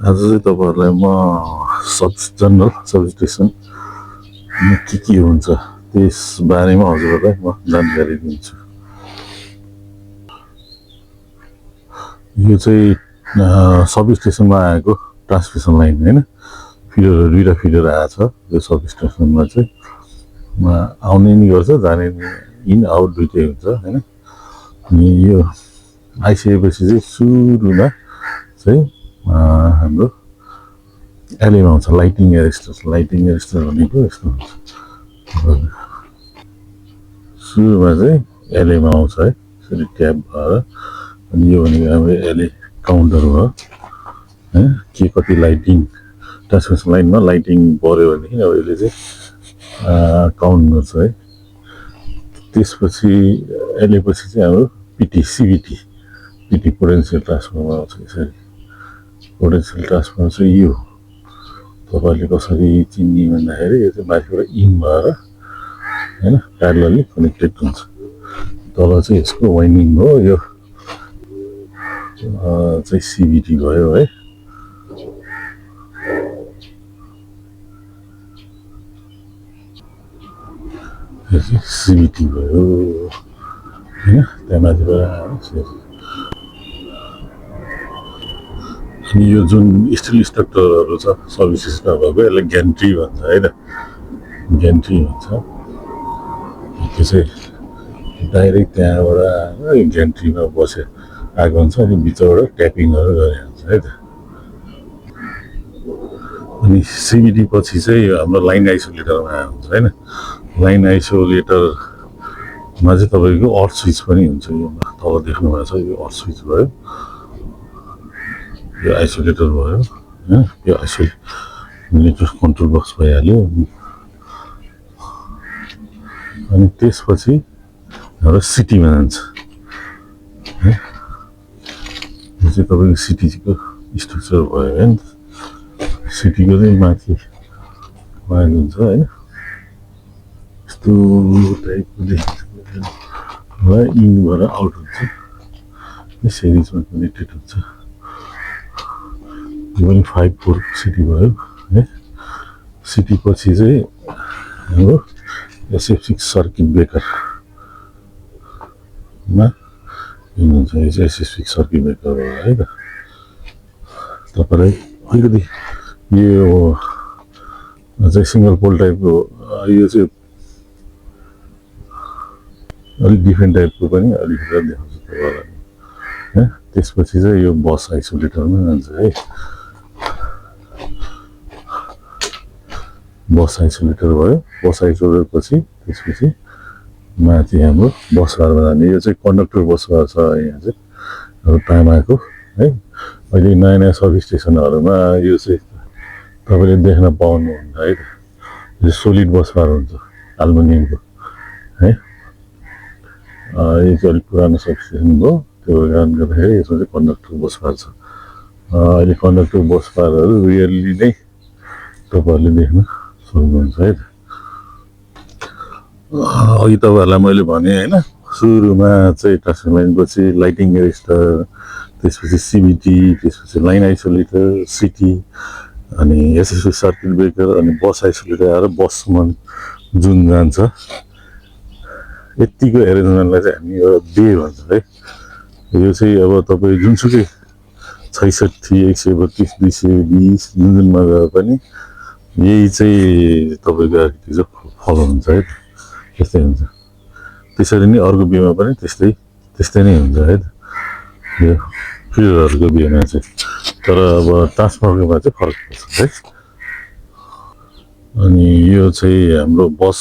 आज चाहिँ तपाईँहरूलाई म जनरल सब स्टेसन के हुन्छ त्यस बारेमा हजुरहरूलाई म जानकारी दिन्छु। यो चाहिँ सब स्टेसनमा आएको ट्रान्समिसन लाइन होइन, फिडरहरू दुईवटा फिडर आएको छ यो सब स्टेसनमा चाहिँ आउने नि गर्छ, जाने नि इन आउट दुइटै हुन्छ होइन। अनि यो आइसकेपछि चाहिँ सुरुमा चाहिँ हाम्रो एलएमा आउँछ, लाइटिङ एरेस्टर। लाइटिङ एरेस्टर भनेको यस्तो हुन्छ, सुरुमा चाहिँ एलएमा आउँछ है, यसरी ट्याप भएर। अनि यो भनेको हाम्रो एलए काउन्टर भयो है, के कति लाइटिङ ट्रान्समिसन लाइनमा लाइटिङ पऱ्यो भनेदेखि अब यसले चाहिँ काउन्ट गर्छ है। त्यसपछि एलएपछि चाहिँ हाम्रो PT CVT PT potential transformer आउँछ। यसरी पोटेन्सियल ट्रान्सफर्मर चाहिँ यो तपाईँले कसरी चिन्ने भन्दाखेरि यो चाहिँ माथिबाट इन भएर होइन प्यारलली कनेक्टेड हुन्छ। तल चाहिँ यसको वाइन्डिङ हो, यो चाहिँ सिबिटी भयो है। यो चाहिँ सिबिटी भयो होइन, त्यहाँ माथिबाट। अनि यो जुन स्टिल स्ट्रक्चरहरू छ सर्भिसेसमा भएको यसलाई ग्यान्ट्री भन्छ होइन, ग्यान्ट्री भन्छ। त्यो चाहिँ डाइरेक्ट त्यहाँबाट ग्यान्ट्रीमा बसे आएको हुन्छ, अनि भित्रबाट ट्यापिङहरू गरे हुन्छ है त। अनि सिबिडी पछि चाहिँ हाम्रो लाइन आइसोलेटरमा आएको हुन्छ होइन। लाइन आइसोलेटरमा चाहिँ तपाईँको अर्थ स्विच पनि हुन्छ, यो तल देख्नु भएको छ यो अर्थ स्विच भयो, यो आइसोलेटर भयो होइन। यो आइसोलेटर कन्ट्रोल बक्स भइहाल्यो। अनि त्यसपछि हाम्रो सिटीमा जान्छ है, यो चाहिँ तपाईँको सिटीको स्ट्रक्चर भयो होइन। सिटीको चाहिँ माथि वायर हुन्छ होइन, यस्तो टाइपको देखिन्छ, इनबाट आउट हुन्छ, सिरिजमा कनेक्टेड हुन्छ। यो पनि 5-4 सिटी भयो है। सिटी पछि चाहिँ हाम्रो SF6 सर्किट ब्रेकरमा हुन्छ, यो चाहिँ SF6 सर्किट ब्रेकर हो है त। तपाईँलाई अलिकति यो चाहिँ सिङ्गल पोल टाइपको, यो चाहिँ अलिक डिफ्रेन्ट टाइपको पनि अलिकति देखाउँछ तपाईँलाई है। त्यसपछि चाहिँ यो बस आइसोलेटरमा जान्छ है। बस आइसोलेटर भयो, बस आइसोलेटर पछि त्यसपछि माथि हाम्रो बस बारमा जाने। यो चाहिँ कन्डक्टर बस बार छ यहाँ चाहिँ अब तामाको है। अहिले नयाँ नयाँ सब स्टेसनहरूमा यो चाहिँ तपाईँले देख्न पाउनुहुन्छ है। यो सोलिड बस बार हुन्छ एल्युमिनियमको है। यो चाहिँ अलिक पुरानो सब स्टेसन हो, त्यो कारणले गर्दाखेरि यसमा चाहिँ कन्डक्टर बस बार छ। अहिले कन्डक्टर बस बारहरू रियल्ली नै तपाईँहरूले देख्न सक्नुहुन्छ है। अघि तपाईँहरूलाई मैले भने होइन, सुरुमा चाहिँ ट्रान्समिसन लाइनपछि लाइटिङ एरेस्टर, त्यसपछि सिबिटी, त्यसपछि लाइन आइसोलेटर, सिटी, अनि एसएसपी सर्किट ब्रेकर, अनि बस आइसोलेटर आएर बसमा जुन जान्छ। यतिको एरेन्जमेन्टलाई चाहिँ हामी एउटा बे भन्छ है। यो चाहिँ अब तपाईँ जुनसुकै 66, 132, 220 जुन जुनमा गए पनि यही चाहिँ तपाईँको आर्किटेक्चर फलो हुन्छ है, त्यस्तै हुन्छ। त्यसरी नै अर्को बिहेमा पनि त्यस्तै नै हुन्छ है त, यो फिडरहरूको बिहेमा चाहिँ। तर अब ट्रान्सफर्मरमा चाहिँ फरक पर्छ है। अनि यो चाहिँ हाम्रो बस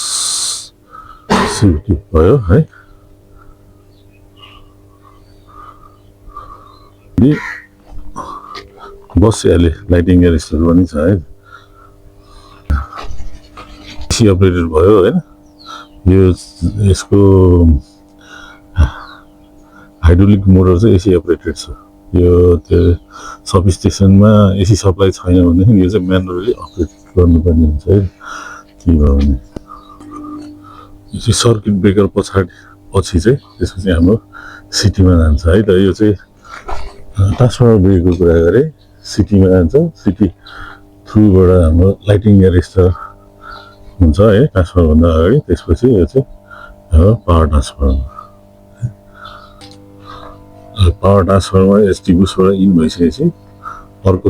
सिटी भयो है। बस एले लाइटिङ एरेस्टर पनि छ है। एसी अपरेटेड भयो होइन। यो यसको हाइड्रोलिक मोटर चाहिँ एसी अपरेटेड छ। यो त्यो सब स्टेसनमा एसी सप्लाई छैन भनेदेखि यो चाहिँ म्यानुअली अपरेट गर्नुपर्ने हुन्छ है। के भयो भने यो चाहिँ सर्किट ब्रेकर पछि चाहिँ त्यसपछि हाम्रो सिटीमा जान्छ है त। यो चाहिँ ट्रान्सफर्मर ब्रेकको कुरा गरेँ, सिटीमा जान्छ सिटी थ्रुबाट हाम्रो लाइटिङ एरेस्टर हुन्छ है ट्रान्सफरभन्दा अगाडि त्यसपछि यो चाहिँ हाम्रो पावर ट्रान्सफरमा एचटी बुसबाट इन भइसकेपछि अर्को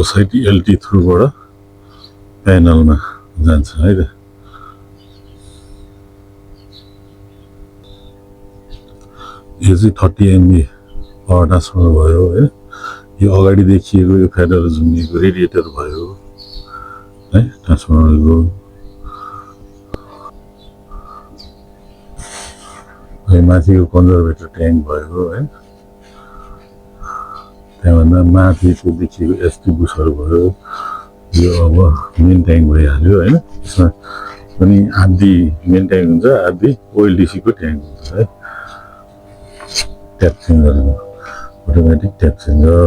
साइड एलटी थ्रुबाट प्यानलमा जान्छ है त यो चाहिँ 30 MB पावर ट्रान्सफर भयो होइन यो अगाडि देखिएको यो फ्याडर झुन्डिएको रेडिएटर भयो है ट्रान्सफर्मरको माथिको कन्जर्भेटर ट्याङ्क भयो है त्यहाँभन्दा माथिको देखिएको एसटी बुसहरू भयो यो अब मेन ट्याङ्क भइहाल्यो होइन यसमा पनि आधी मेन ट्याङ्क हुन्छ आधी ओएलडिसीको ट्याङ्क हुन्छ है tap changer automatic tap changer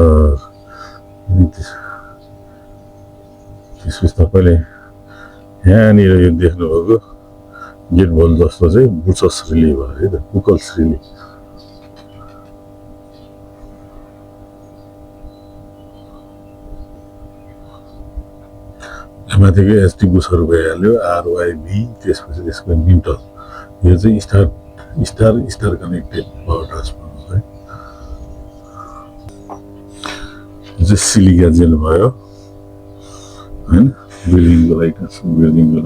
त्यसपछि तपाईँले यहाँनिर यो देख्नुभएको गेट भल जस्तो चाहिँ बुचस रिले भयो है त बुकल्स रिले माथिको एसटी बुसहरू भइहाल्यो आरवाइबी त्यसपछि त्यसको न्युट्रल यो चाहिँ स्टार कनेक्टेड पावर ट्रान्सफर्मर है यो चाहिँ सिलिका जेल भयो होइन बिल्डिङको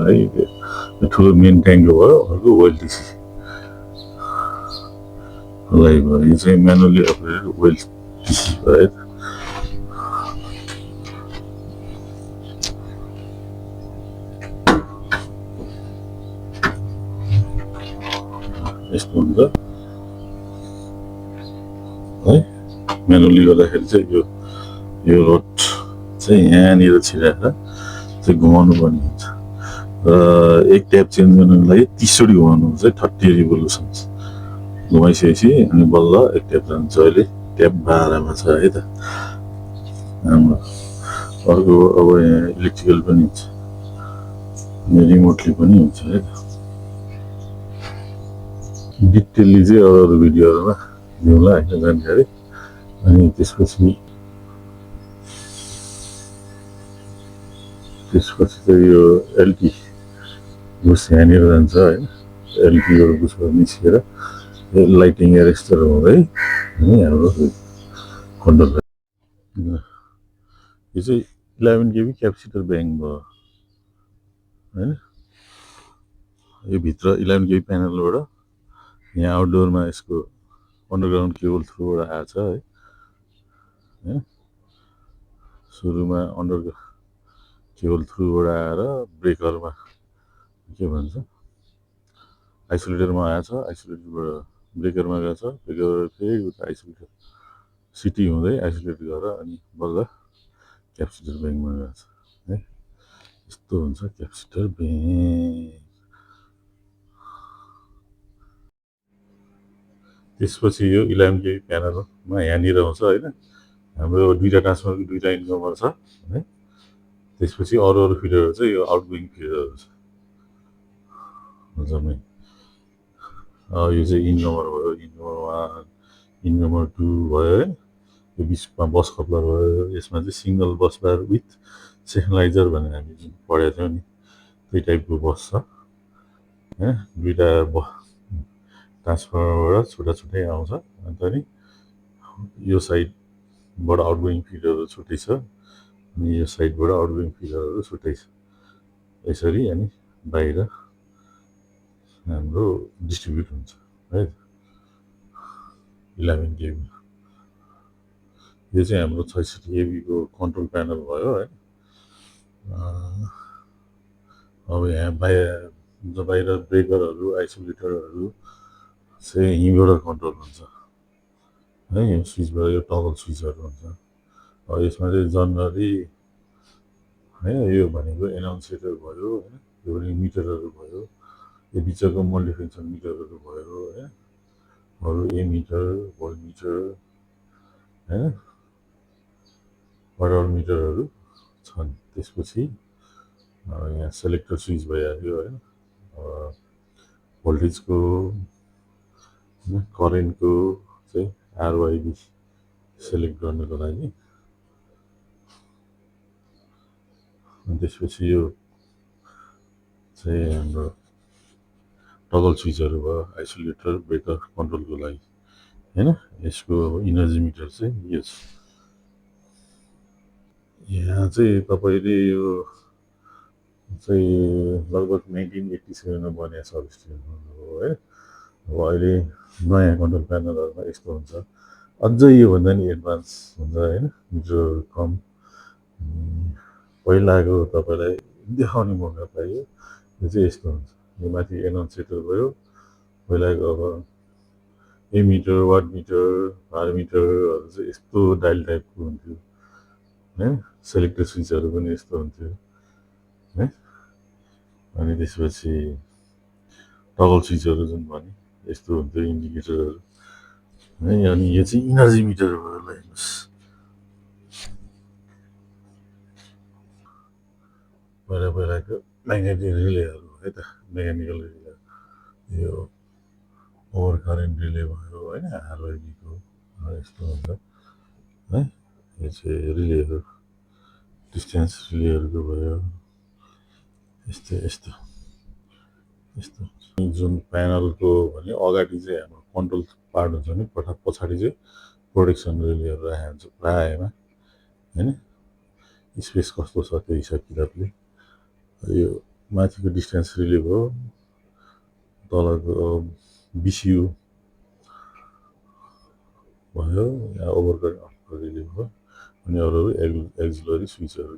लागि ठुलो मेन ट्याङ्कको भयो अर्को ओएलटिसी भयो यो चाहिँ म्यानुअली अपरेटेड ओएलटिसी भयो यस्तो हुन्छ है म्यानुअली गर्दाखेरि चाहिँ यो रड चाहिँ यहाँनिर छिराएर चाहिँ घुमाउनु पर्ने हुन्छ र एक ट्याप चेन्ज गर्नको लागि 30 चोटि घुमाउनु हुन्छ 30 रिभोल्युसन्स घुमाइसकेपछि अनि बल्ल एक ट्याप जान्छ अहिले ट्याप 12मा छ है त हाम्रो अर्को अब यहाँ इलेक्ट्रिकल पनि हुन्छ रिमोटली पनि हुन्छ है त डिटेलली चाहिँ अरू भिडियोहरूमा दिउँला होइन जानकारी अनि त्यसपछि चाहिँ यो एलटी बुस यहाँनिर जान्छ होइन एलटीबाट बुसबाट निस्केर लाइटिङ एरेस्टर हुँदै हाम्रो कन्ट्रोल यो चाहिँ 11 केबी क्यापेसिटर ब्याङ्क भयो होइन यो भित्र 11 केबी प्यानलबाट यहाँ आउटडोरमा यसको अन्डरग्राउन्ड केबल थ्रुबाट आएको छ है सुरुमा केबल थ्रुबाट आएर ब्रेकरमा के भन्छ आइसोलेटरमा आएछ आइसोलेटरबाट ब्रेकरमा गएको छ ब्रेकरबाट फेरि उता आइसोलेटर सिटी हुँदै आइसोलेट गरेर अनि बल्ल क्यापेसिटर ब्याङ्कमा गएको छ है यस्तो हुन्छ क्यापेसिटर ब्याङ्क त्यसपछि यो 11 केबी प्यानलमा यहाँनिर आउँछ होइन हाम्रो दुईवटा ट्रान्सफर्मरको दुईवटा इन्कमर छ है त्यसपछि अरू फिडरहरू चाहिँ यो आउटगोइङ फिडरहरू छ जम्मै यो चाहिँ इनकमर भयो इनकमर 1 इनकमर 2 भयो है यो बिचमा बस कप्लर भयो यसमा चाहिँ सिङ्गल बस बार विथ सेक्सनलाइजर भनेर हामी जुन पढेको थियौँ नि त्यही टाइपको बस छ होइन दुईवटा ट्रान्सफर्मरबाट छुट्टै आउँछ अन्त नि यो साइडबाट आउटगोइङ फिडरहरू छुट्टै छ अनि यो साइडबाट आउटगोइङ फिडरहरू छुट्टै छ यसरी अनि बाहिर हाम्रो डिस्ट्रिब्युट हुन्छ है 11 केबी यो चाहिँ हाम्रो 66 केबीको कन्ट्रोल प्यानल भयो है अब यहाँ बाहिर ब्रेकरहरू आइसोलेटरहरू चाहिँ यहीँबाट कन्ट्रोल हुन्छ है यो स्विचबाट यो टगल स्विचहरू हुन्छ अब यसमा चाहिँ जनरली है यो भनेको एनाउन्सिएटर भयो होइन यो पनि मिटरहरू भयो यो बिचको मल्टिफङ्सन मिटरहरू भयो है अरू ए मिटर भोल्ट मिटर होइन वाटर मिटरहरू छन् त्यसपछि यहाँ सेलेक्टर स्विच भइहाल्यो होइन भोल्टेजको करेन्टको चाहिँ आरवाइबी सेलेक्ट गर्नुको लागि अनि त्यसपछि यो चाहिँ हाम्रो टगल स्विचहरू भयो आइसोलेटर ब्रेकर कन्ट्रोलको लागि होइन यसको अब इनर्जी मिटर चाहिँ यो छ यहाँ चाहिँ तपाईँले यो चाहिँ लगभग 1987मा बनेको सब स्टेसनहरू हो है अब अहिले नयाँ कन्ट्रोल प्यानलहरूमा यस्तो हुन्छ अझै योभन्दा नि एडभान्स हुन्छ होइन मिटर कम पहिलाको तपाईँलाई देखाउने मौका पाइयो यो चाहिँ यस्तो हुन्छ यो माथि एनाउन्सेटर भयो पहिलाको अब एमिटर वाट मिटर भार मिटरहरू चाहिँ यस्तो डायल टाइपको हुन्थ्यो होइन सेलेक्टर स्विचहरू पनि यस्तो हुन्थ्यो है अनि त्यसपछि टगल स्विचहरू जुन भने यस्तो हुन्थ्यो इन्डिकेटरहरू है अनि यो चाहिँ इनर्जी मिटर भयो ल हेर्नुहोस् पहिलाको म्याग्नेटिक रिलेहरू है त मेकानिकल रिले यो ओभर करेन्ट रिले भयो होइन आरवाइबीको यस्तो हुन्छ है यो चाहिँ रिलेहरू डिस्टेन्स रिलेहरूको भयो यस्तो यस्तो यस्तो जुन प्यानलको भने अगाडि चाहिँ हाम्रो कन्ट्रोल पार्ट हुन्छ नि पछाडि चाहिँ प्रोटेक्सन रिलेहरू राखेको हुन्छ प्रायःमा होइन स्पेस कस्तो छ त्यो हिसाब किताबले यो माथिको डिस्टेन्स रिले भयो तलको बिसियु भयो यहाँ ओभर करेन्ट रिले भयो अनि अरू एक्जिलरी स्विचहरू